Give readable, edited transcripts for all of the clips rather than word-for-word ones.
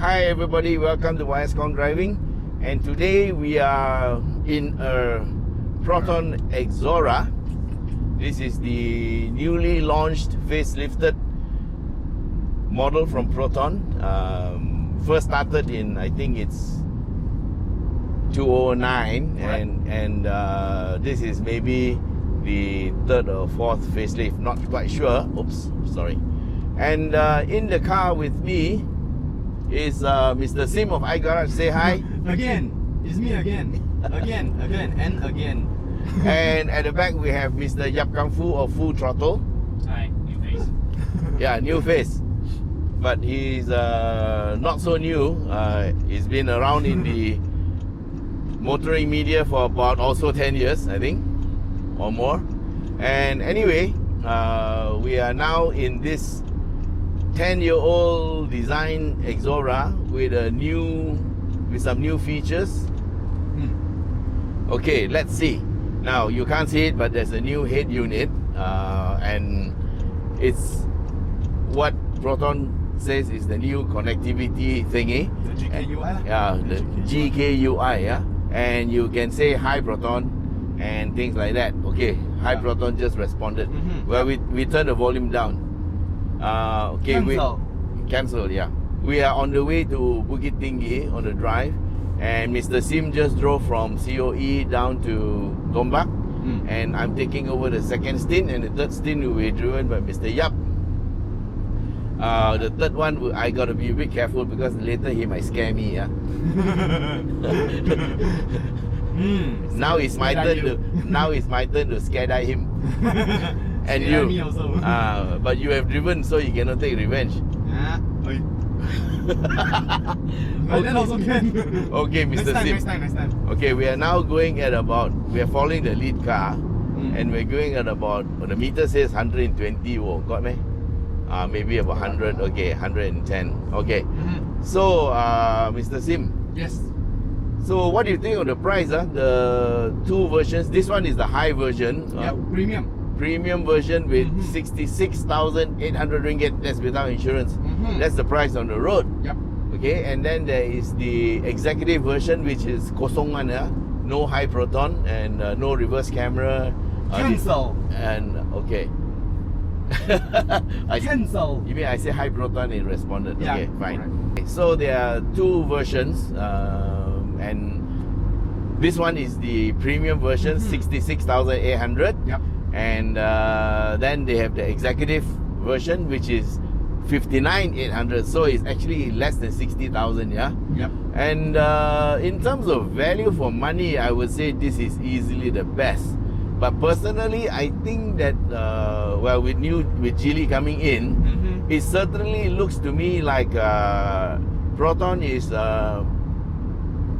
Hi everybody, welcome to YSCon Driving, and today we are in a Proton Exora. This is the newly launched facelifted model from Proton. First started in, I think it's 2009, and this is maybe the third or fourth facelift, not quite sure. Oops, sorry. And in the car with me is Mr. Sim of iGarage. Say hi. Again, it's me again. Again, and again. And at the back we have Mr. Yap Kang Fu of Full Throttle. Hi, new face. Yeah, new face. But he's not so new. He's been around in the motoring media for about also 10 years, I think, or more. And anyway, we are now in this 10-year-old design Exora with some new features. Okay, let's see. Now you can't see it, but there's a new head unit, and it's what Proton says is the new connectivity thingy. The GKUI. Yeah, the GKUI. Yeah, and you can say Hi Proton and things like that. Okay, Hi Proton just responded. Well, we turn the volume down. Okay, cancel. Yeah, we are on the way to Bukit Tinggi on the drive, and Mr. Sim just drove from COE down to Tombak, and I'm taking over the second stint, and the third stint will be driven by Mr. Yap. The third one, I gotta be a bit careful because later he might scare me. Yeah. Now it's my turn to skydive him. And you, me also. But you have driven, so you cannot take revenge. But that also can. Okay, Mr. Sim. Next time. Okay, we are now going at about, we are following the lead car, and we're going at about, the meter says 120. Oh, got me? Maybe about 100. Okay, 110. Okay. So, Mr. Sim. Yes. So, what do you think of the price? The two versions. This one is the high version. Premium version with 66,800 ringgit. That's without insurance. That's the price on the road. Yep. Okay, and then there is the executive version, which is kosongan, no Hi Proton and no reverse camera. Cancel. And okay. Cancel. You mean I say Hi Proton and it responded? Yeah, okay, fine. correct. Okay, so there are two versions, and this one is the premium version, 66,800. Yep. And then they have the executive version, which is 59,800. So it's actually less than 60,000. Yeah. Yep. And in terms of value for money, I would say this is easily the best. But personally, I think that well, with Geely coming in, it certainly looks to me like Proton is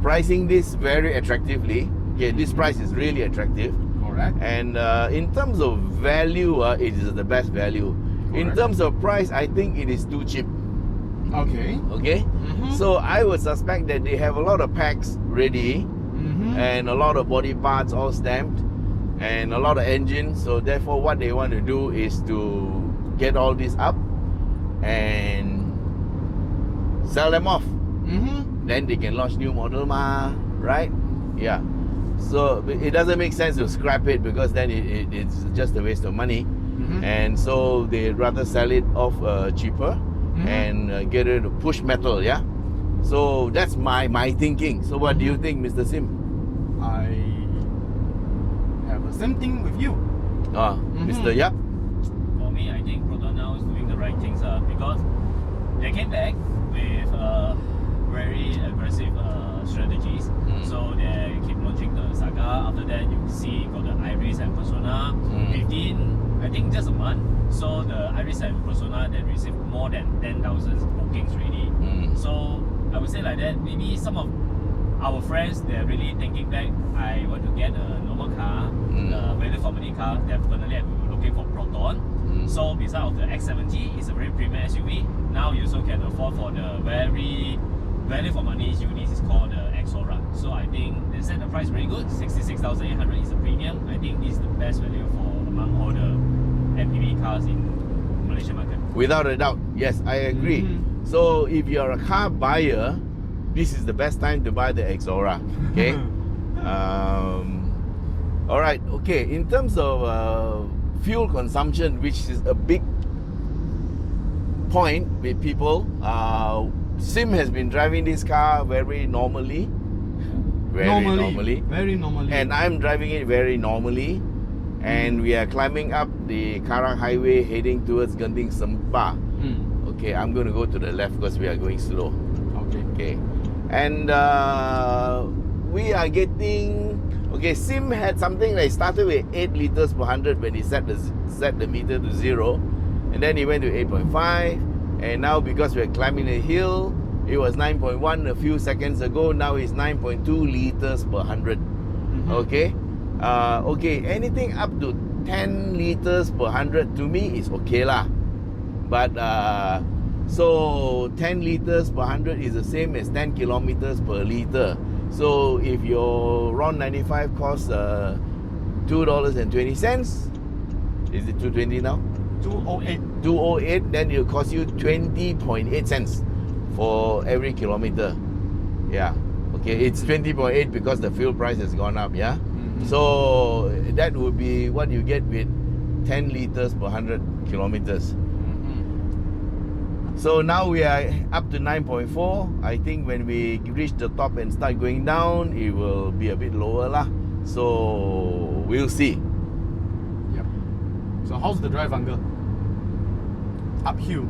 pricing this very attractively. Okay, this price is really attractive. Correct. And in terms of value, it is the best value. Correct. In terms of price, I think it is too cheap. Okay. Okay. So I would suspect that they have a lot of packs ready, and a lot of body parts all stamped, and a lot of engines. So therefore, what they want to do is to get all this up and sell them off. Then they can launch new model, right? Yeah. So it doesn't make sense to scrap it, because then it's just a waste of money. And so they rather sell it off cheaper and get rid of push metal. Yeah. So that's my thinking. So what do you think, Mr. Sim? I have the same thing with you. Mr. Yap? For me, I think Proton now is doing the right things because they came back with very aggressive strategies. So they keep launching the Saga. After that, you see got the Iris and Persona within, I think, just a month. So the Iris and Persona, they received more than 10,000 bookings already. So I would say like that, maybe some of our friends, they're really thinking back, I want to get a normal car, a value for money car, definitely I'm looking for Proton. So besides of the X70, it's a very premium SUV. Now you also can afford for the very value for money unit is called the Exora. So I think they set the price very good. 66,800 is a premium. I think this is the best value for among all the MPV cars in Malaysia market. Without a doubt, yes, I agree. So if you're a car buyer, this is the best time to buy the Exora. Okay. All right. Okay. In terms of fuel consumption, which is a big point with people, Sim has been driving this car very normally. Very normally. And I'm driving it very normally. And we are climbing up the Karak Highway heading towards Genting Sempa. Okay, I'm going to go to the left because we are going slow. Okay. And we are getting... Okay, Sim had something like started with 8 liters per 100 when he set the meter to 0. And then he went to 8.5. And now because we're climbing a hill, it was 9.1 a few seconds ago. Now it's 9.2 liters per 100. Okay? Okay, anything up to 10 liters per 100 to me is okay lah. But so 10 liters per 100 is the same as 10 kilometers per liter. So if your RON 95 costs $2.20, is it 220 now? 208, then it'll cost you 20.8 cents for every kilometer. Yeah. Okay, it's 20.8 because the fuel price has gone up, yeah? So that would be what you get with 10 liters per 100 kilometers. So now we are up to 9.4. I think when we reach the top and start going down, it will be a bit lower lah. So we'll see. Yep. So how's the drive, Uncle? Uphill.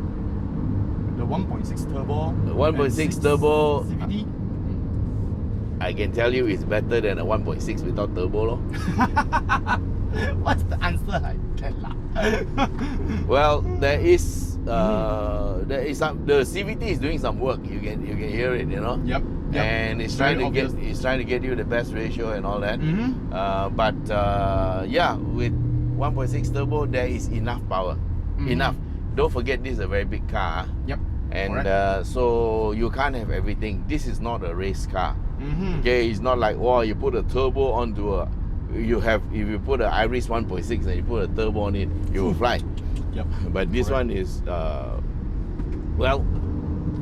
The 1.6 turbo. The 1.6 turbo. CVT. I can tell you it's better than a 1.6 without turbo. What's the answer? I can laugh. Well, there is some. The CVT is doing some work. You can hear it, you know. Yep. And it's trying to get you the best ratio and all that. But yeah, with 1.6 turbo, there is enough power. Enough. Don't forget, this is a very big car. Yep. And so you can't have everything. This is not a race car. Okay, it's not like, wow, you put a turbo onto a... If you put an Iris 1.6 and you put a turbo on it, you will fly. Yep. But this one is, well,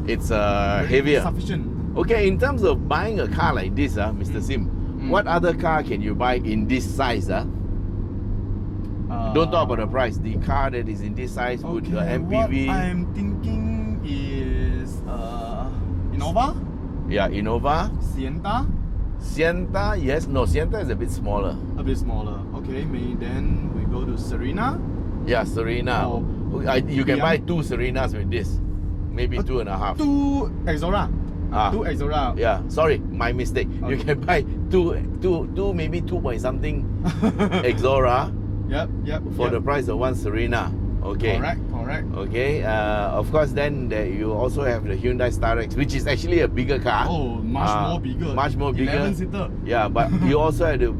it's heavier. Sufficient. Okay, in terms of buying a car like this, Mr. Sim, what other car can you buy in this size? Don't talk about the price. The car that is in this size would MPV. What I'm thinking is Innova. Yeah, Innova. Sienta, yes. No, Sienta is a bit smaller. A bit smaller. Okay, maybe then we go to Serena. Yeah, Serena. You can buy 2 Serenas with this. Maybe 2.5. 2 Exora. 2 Exora. Yeah, sorry, my mistake. You can buy two maybe 2 point something Exora. Yep. For the price of 1 Serena. Okay. Correct. Okay. Of course, then you also have the Hyundai Starex, which is actually a bigger car. Oh, much more bigger. 11-seater. Yeah, but you also have to.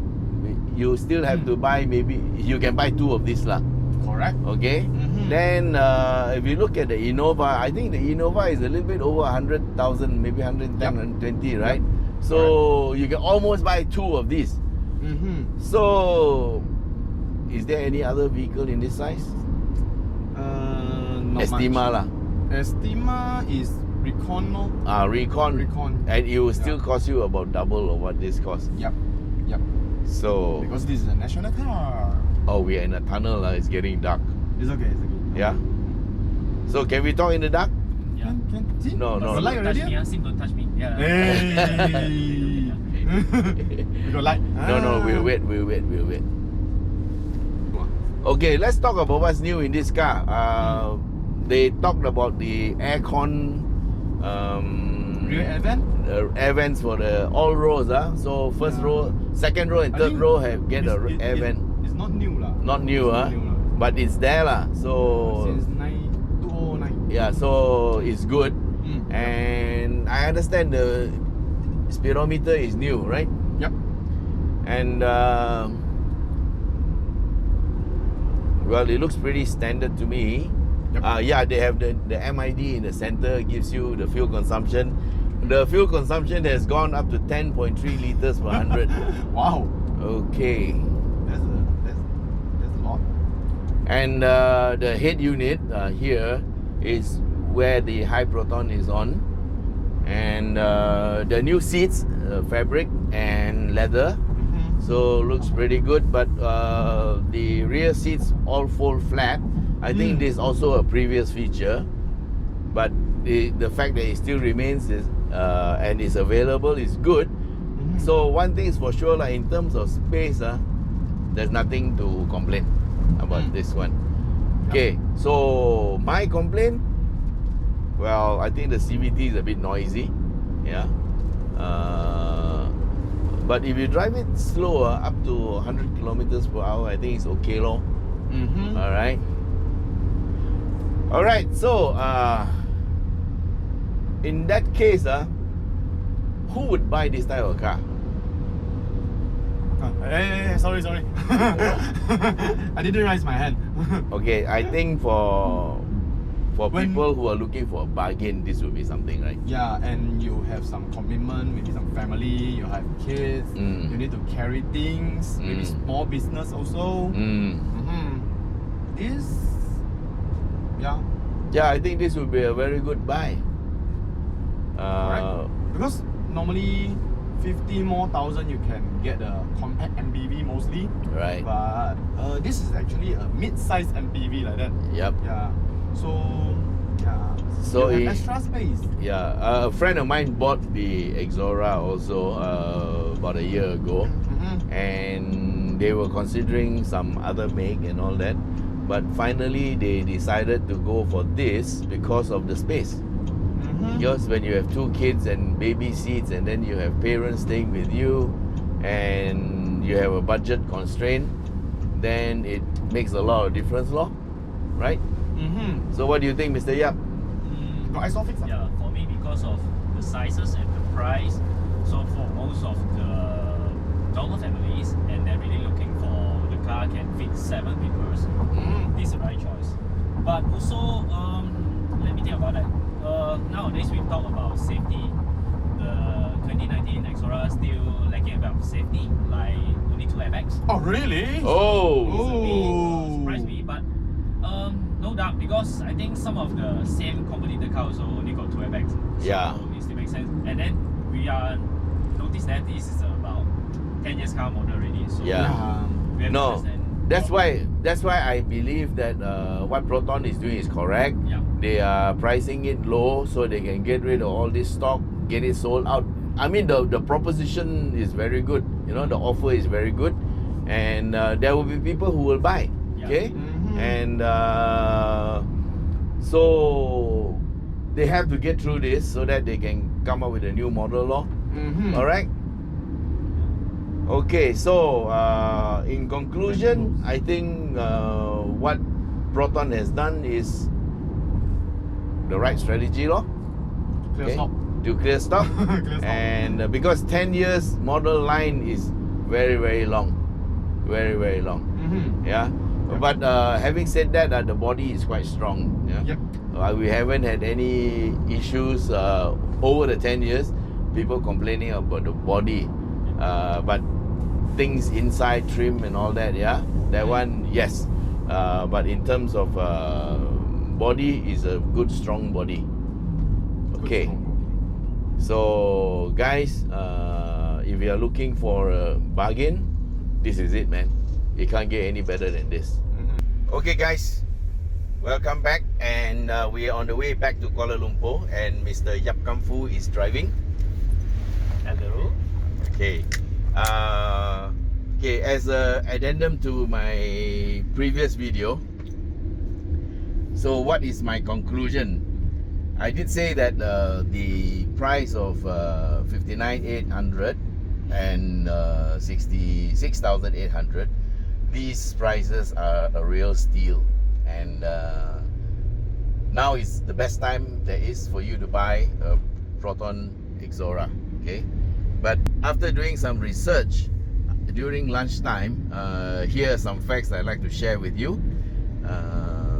You still have to buy, maybe you can buy 2 of these lah. Correct. Okay. Then if you look at the Innova, I think the Innova is a little bit over 100,000, maybe 110, 120, right? So you can almost buy 2 of these. So is there any other vehicle in this size? Estima lah. Estima is Recon. Recon. And it will still cost you about double of what this costs. Yep. So because this is a national car. Oh, we are in a tunnel. It's getting dark. It's okay. Yeah. So can we talk in the dark? Yeah. Can see? No. The light already? Sim, don't touch me. Yeah. Hey. You got light? No. We'll wait. Okay, let's talk about what's new in this car. They talked about the aircon rear air vent? Air vents for the all rows. So first row, second row and third row have get a air vent. It's not new lah. Not new, but it's there lah. So since 2009. Yeah, so it's good. And I understand the speedometer is new, right? Yep. And well, it looks pretty standard to me. Yep. Yeah, they have the MID in the center, gives you the fuel consumption. The fuel consumption has gone up to 10.3 liters per 100. Wow. Okay. That's a lot. And the head unit here is where the Hi Proton is on, and the new seats, fabric and leather, so looks pretty good. But the rear seats all fold flat. I think this is also a previous feature, but the fact that it still remains is and is available is good. So one thing is for sure, like in terms of space, there's nothing to complain about this one. Okay, so my complaint, well, I think the CVT is a bit noisy, yeah. But if you drive it slower, up to 100 kilometers per hour, I think it's okay, lor. All right. So in that case, who would buy this type of car? Sorry. I didn't raise my hand. Okay, I think for people who are looking for a bargain, this would be something, right? Yeah, and you have some commitment, maybe some family, you have kids, you need to carry things, maybe small business also. This, Yeah, I think this would be a very good buy. Right? Because normally 50 more thousand you can get a compact MPV mostly. Right. But this is actually a mid-size MPV like that. Yep. Yeah. So you have extra space. Yeah, a friend of mine bought the Exora also about a year ago, and they were considering some other make and all that, but finally they decided to go for this because of the space. Because when you have two kids and baby seats, and then you have parents staying with you, and you have a budget constraint, then it makes a lot of difference, right? So what do you think, Mr. Yap? Got extra fix? Yeah, for me, because of the sizes and the price, so for most of the normal families, and they're really looking for the car can fit 7 people, this is the right choice. But also, let me think about that. Nowadays we talk about safety. The 2019 Exora still lacking about safety, like only 2 airbags. Oh really? Oh! Surprised me, but no doubt, because I think some of the same competitor cars also only got 2 airbags. So Yeah. it still makes sense. And then we are noticed that this is about 10 years car model already. So Yeah. we have to No, understand. that's why I believe that what Proton is doing is correct. Yeah. They are pricing it low so they can get rid of all this stock, get it sold out. I mean, the proposition is very good. You know, the offer is very good, and there will be people who will buy. Yeah. Okay, and so they have to get through this so that they can come up with a new model, All right. Okay, so in conclusion, I think what Proton has done is the right strategy, Clear stock. to clear stock. Clear stock. And because 10 years model line is very, very long. Very, very long. Yeah. But having said that, the body is quite strong. Yeah. Yep. We haven't had any issues over the 10 years. People complaining about the body. But things inside, trim and all that, that one, yes. But in terms of body, is a good strong body. Okay. So guys, if you are looking for a bargain, this is it, man. You can't get any better than this. Okay guys, welcome back, and we are on the way back to Kuala Lumpur, and Mr. Yap Kam Fu is driving. Hello. Okay. Okay, as an addendum to my previous video, so what is my conclusion? I did say that the price of 59,800 and 66,800, these prices are a real steal, and now is the best time there is for you to buy a Proton Exora. Okay, but after doing some research during lunchtime, here are some facts I'd like to share with you,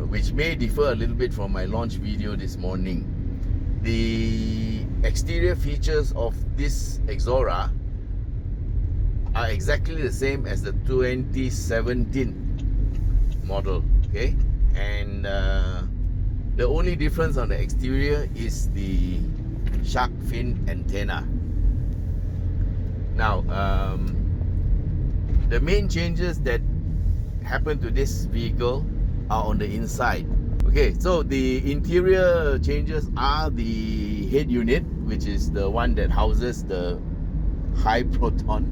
which may differ a little bit from my launch video this morning. The exterior features of this Exora are exactly the same as the 2017 model, okay? And The only difference on the exterior is the shark fin antenna. Now, the main changes that happen to this vehicle are on the inside. Okay, so the interior changes are the head unit, which is the one that houses the Hi Proton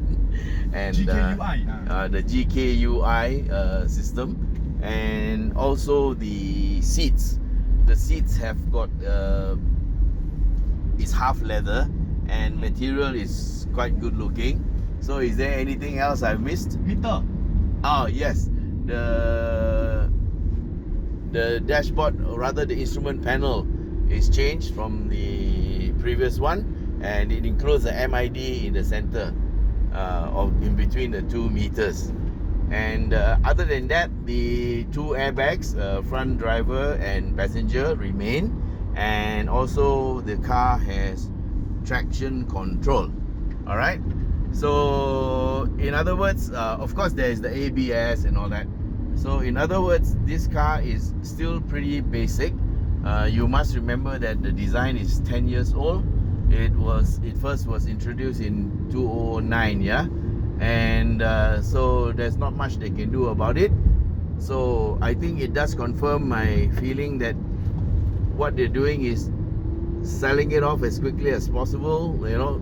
and GKUI. the GKUI system, and also the seats. The seats have got is half leather and material is quite good looking. So is there anything else I've missed? Heater. Oh yes, the dashboard, or rather the instrument panel, is changed from the previous one, and it includes the MID in the center, of in between the 2 meters. And other than that, the 2 airbags, front driver and passenger, remain, and also the car has traction control. All right. So in other words, of course there is the ABS and all that. So in other words, this car is still pretty basic. You must remember that the design is 10 years old. It first was introduced in 2009, yeah, and so there's not much they can do about it. So I think it does confirm my feeling that what they're doing is selling it off as quickly as possible. You know,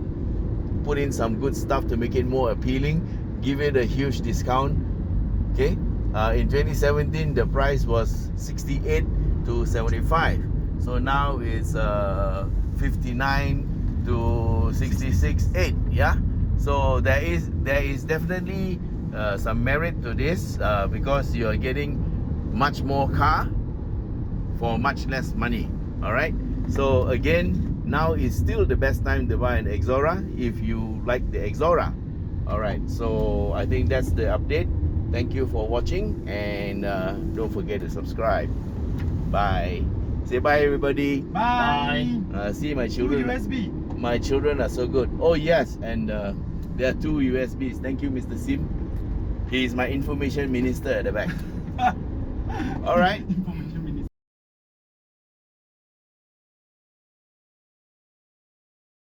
put in some good stuff to make it more appealing, give it a huge discount. Okay, in 2017 the price was 68 to 75, so now it's 59 to 66.8. Yeah, so there is definitely some merit to this, because you are getting much more car for much less money. All right, so again, now is still the best time to buy an Exora if you like the Exora. All right, so I think that's the update. Thank you for watching, and don't forget to subscribe. Bye. Say bye, everybody. Bye. See my children. USB. My children are so good. Oh yes, and there are 2 USBs. Thank you, Mr. Sim. He is my information minister at the back. All right.